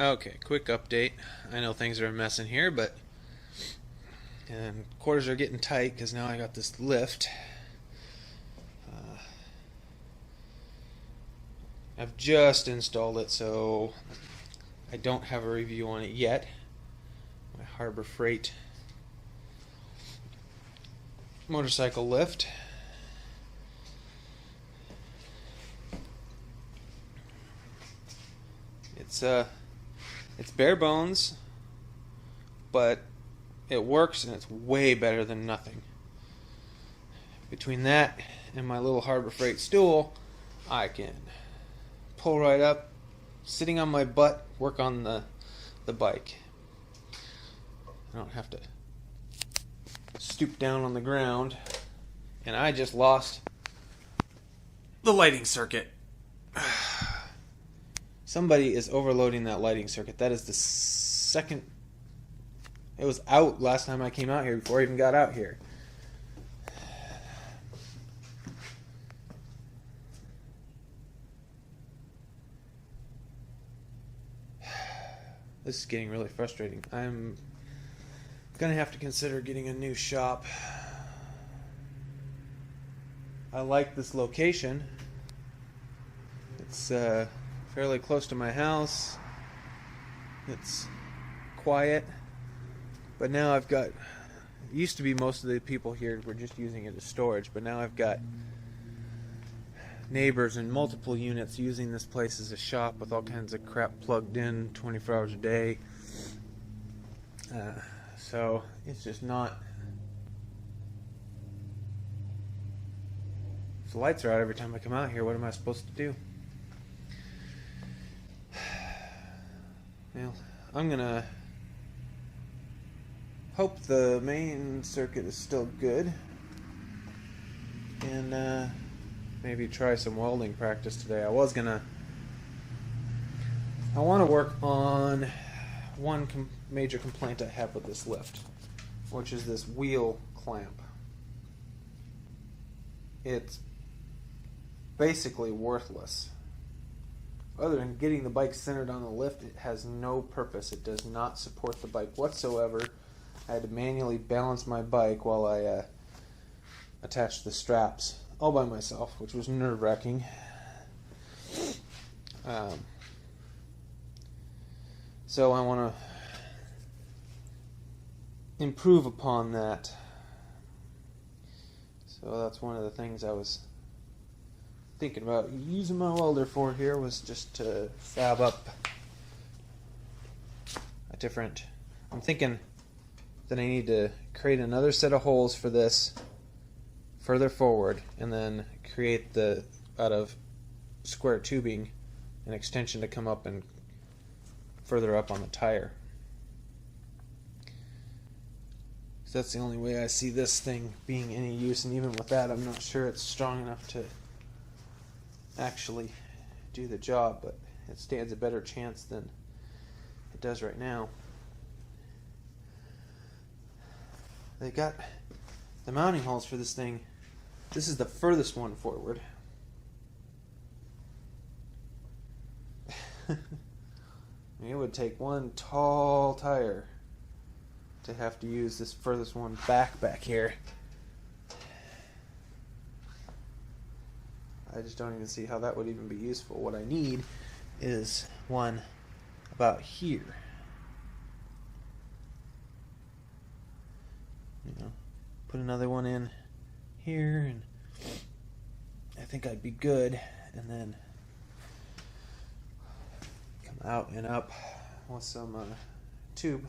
Okay, quick update. I know things are a mess in here, but and quarters are getting tight because now I got this lift. Uh, I've just installed it, so I don't have a review on it yet. My Harbor Freight motorcycle lift. It's bare bones, but it works and it's way better than nothing. Between that and my little Harbor Freight stool, I can pull right up, sitting on my butt, work on the bike. I don't have to stoop down on the ground. And I just lost the lighting circuit. Somebody is overloading that lighting circuit. That is the second. It was out last time I came out here before I even got out here. This is getting really frustrating. I'm gonna have to consider getting a new shop. I like this location. It's fairly close to my house. It's quiet. But now I've got, it used to be most of the people here were just using it as storage, but now I've got neighbors in multiple units using this place as a shop with all kinds of crap plugged in 24 hours a day. So it's just not. If the lights are out every time I come out here, what am I supposed to do? Well, I'm gonna hope the main circuit is still good and maybe try some welding practice today. I want to work on one major complaint I have with this lift, which is this wheel clamp. It's basically worthless. Other than getting the bike centered on the lift, it has no purpose. It does not support the bike whatsoever. I had to manually balance my bike while I attached the straps all by myself, which was nerve-wracking. So I want to improve upon that. So that's one of the things I was thinking about using my welder for here, was just to fab up a different. I'm thinking that I need to create another set of holes for this further forward, and then create out of square tubing an extension to come up and further up on the tire. So that's the only way I see this thing being any use, and even with that, I'm not sure it's strong enough to actually do the job, but it stands a better chance than it does right now. They got the mounting holes for this thing. This is the furthest one forward. It would take one tall tire to have to use this furthest one back here. I just don't even see how that would even be useful. What I need is one about here. Put another one in here, and I think I'd be good. And then come out and up with some tube.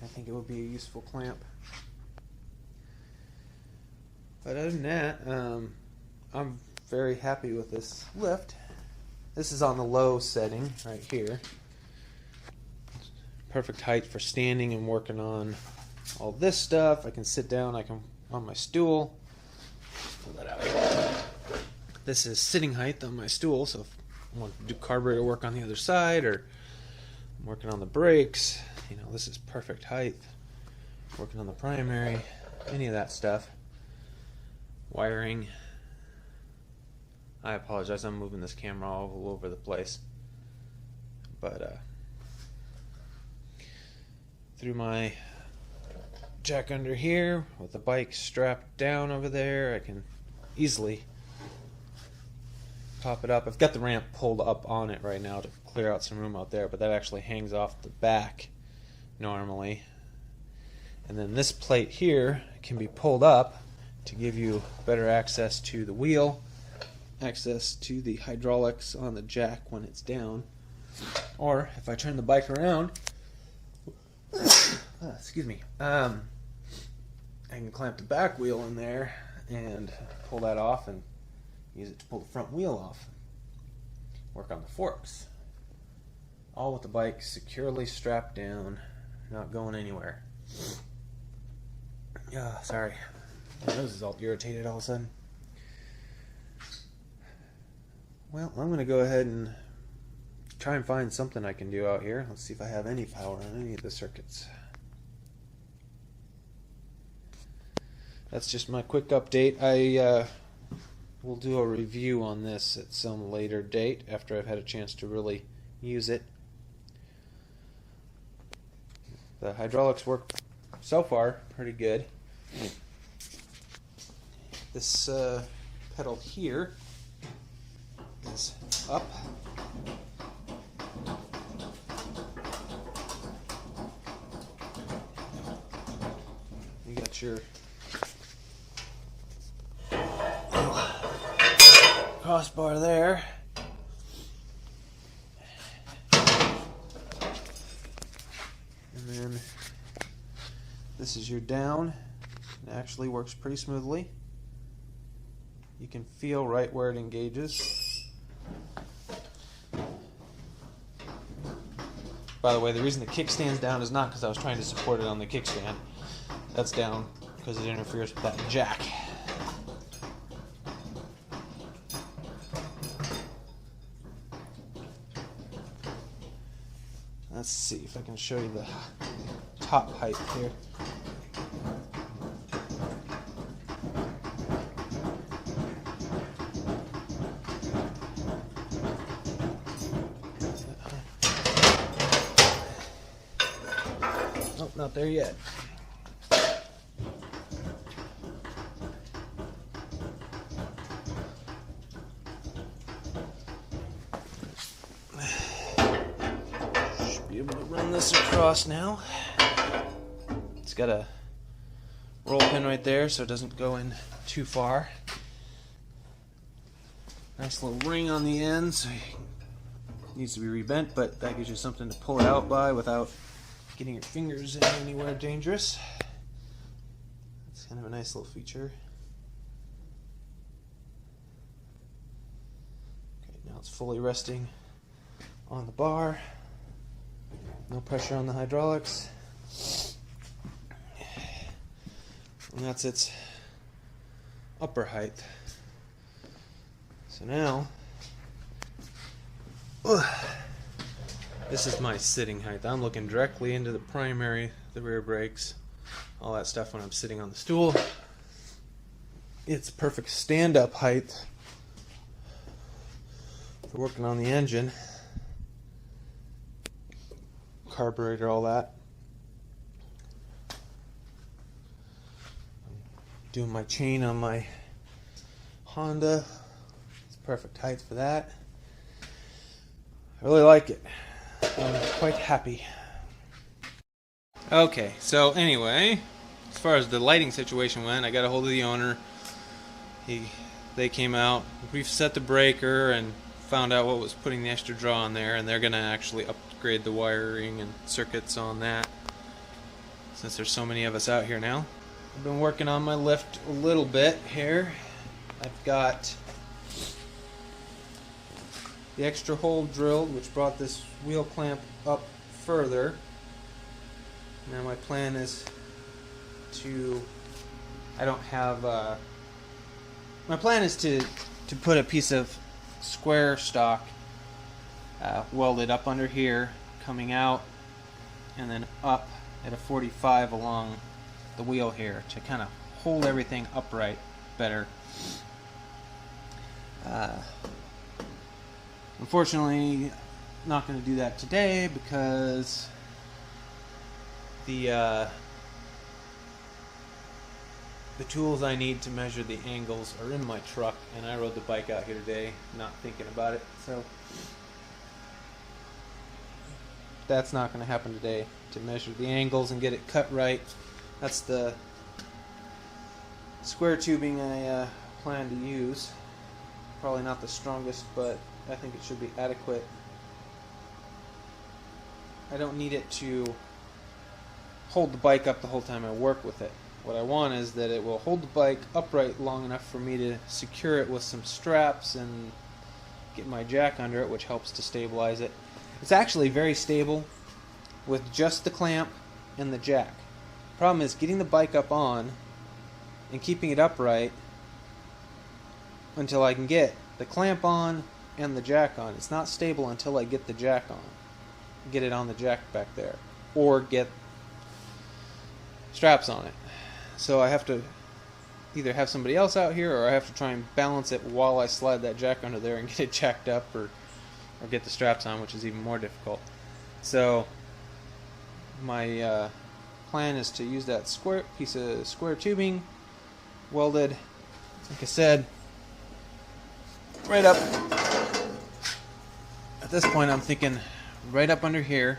I think it would be a useful clamp. But other than that, I'm very happy with this lift. This is on the low setting right here. Perfect height for standing and working on all this stuff. I can sit down, I can on my stool. Pull that out here. This is sitting height on my stool, so if I want to do carburetor work on the other side, or I'm working on the brakes, this is perfect height. Working on the primary, any of that stuff. Wiring. I apologize, I'm moving this camera all over the place. But through my jack under here with the bike strapped down over there, I can easily pop it up. I've got the ramp pulled up on it right now to clear out some room out there, but that actually hangs off the back normally. And then this plate here can be pulled up to give you better access to the wheel, access to the hydraulics on the jack when it's down. Or if I turn the bike around, excuse me, I can clamp the back wheel in there and pull that off and use it to pull the front wheel off. Work on the forks. All with the bike securely strapped down, not going anywhere. Sorry. My nose is all irritated all of a sudden. Well, I'm going to go ahead and try and find something I can do out here. Let's see if I have any power on any of the circuits. That's just my quick update. I will do a review on this at some later date after I've had a chance to really use it. The hydraulics work so far pretty good. This pedal here is up. You got your crossbar there. And then this is your down. It actually works pretty smoothly. You can feel right where it engages. By the way, the reason the kickstand's down is not because I was trying to support it on the kickstand. That's down because it interferes with that jack. Let's see if I can show you the top height here. Nope, not there yet. Be able to run this across now. It's got a roll pin right there so it doesn't go in too far. Nice little ring on the end, so it needs to be rebent, but that gives you something to pull it out by without getting your fingers in anywhere dangerous. It's kind of a nice little feature. Okay, now it's fully resting on the bar. No pressure on the hydraulics. And that's its upper height. So now, this is my sitting height. I'm looking directly into the primary, the rear brakes, all that stuff when I'm sitting on the stool. It's perfect stand-up height for working on the engine. Carburetor, all that. Doing my chain on my Honda. It's perfect height for that. I really like it. I'm quite happy. Okay, so anyway, as far as the lighting situation went, I got a hold of the owner. They came out, we've set the breaker and found out what was putting the extra draw on there, and they're going to actually upgrade the wiring and circuits on that since there's so many of us out here now. I've been working on my lift a little bit here. I've got the extra hole drilled, which brought this wheel clamp up further. Now my plan is to, my plan is to put a piece of square stock welded up under here, coming out, and then up at a 45 along the wheel here to kind of hold everything upright better. Unfortunately, not going to do that today because the tools I need to measure the angles are in my truck, and I rode the bike out here today not thinking about it, so that's not going to happen today, to measure the angles and get it cut right. That's the square tubing I plan to use. Probably not the strongest, but I think it should be adequate. I don't need it to hold the bike up the whole time I work with it. What I want is that it will hold the bike upright long enough for me to secure it with some straps and get my jack under it, which helps to stabilize it. It's actually very stable with just the clamp and the jack. Problem is getting the bike up on and keeping it upright until I can get the clamp on and the jack on. It's not stable until I get the jack on. Get it on the jack back there. Or get straps on it. So I have to either have somebody else out here, or I have to try and balance it while I slide that jack under there and get it jacked up, or get the straps on, which is even more difficult. So my plan is to use that piece of square tubing, welded, like I said, right up. At this point I'm thinking right up under here.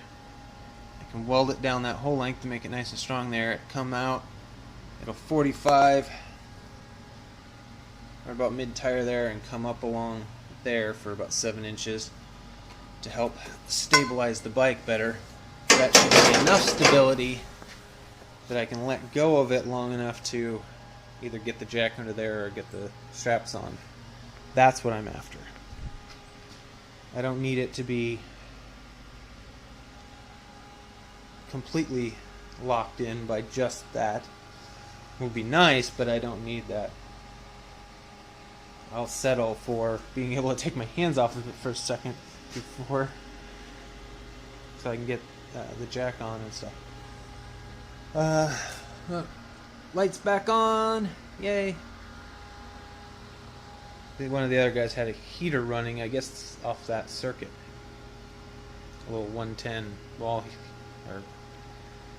I can weld it down that whole length to make it nice and strong there. It come out, it'll 45 or about mid-tire there and come up along there for about 7 inches to help stabilize the bike better. That should give me enough stability that I can let go of it long enough to either get the jack under there or get the straps on. That's what I'm after. I don't need it to be completely locked in by just that. It would be nice, but I don't need that. I'll settle for being able to take my hands off of it for a second before, so I can get the jack on and stuff. Look, lights back on. Yay. One of the other guys had a heater running, I guess off that circuit. A little 110 wall or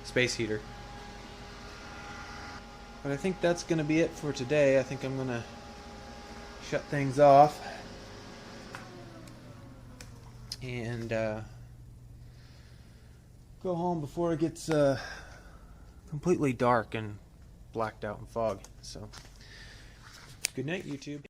space heater. But I think that's going to be it for today. I think I'm going to shut things off and go home before it gets completely dark and blacked out in fog. So, good night, YouTube.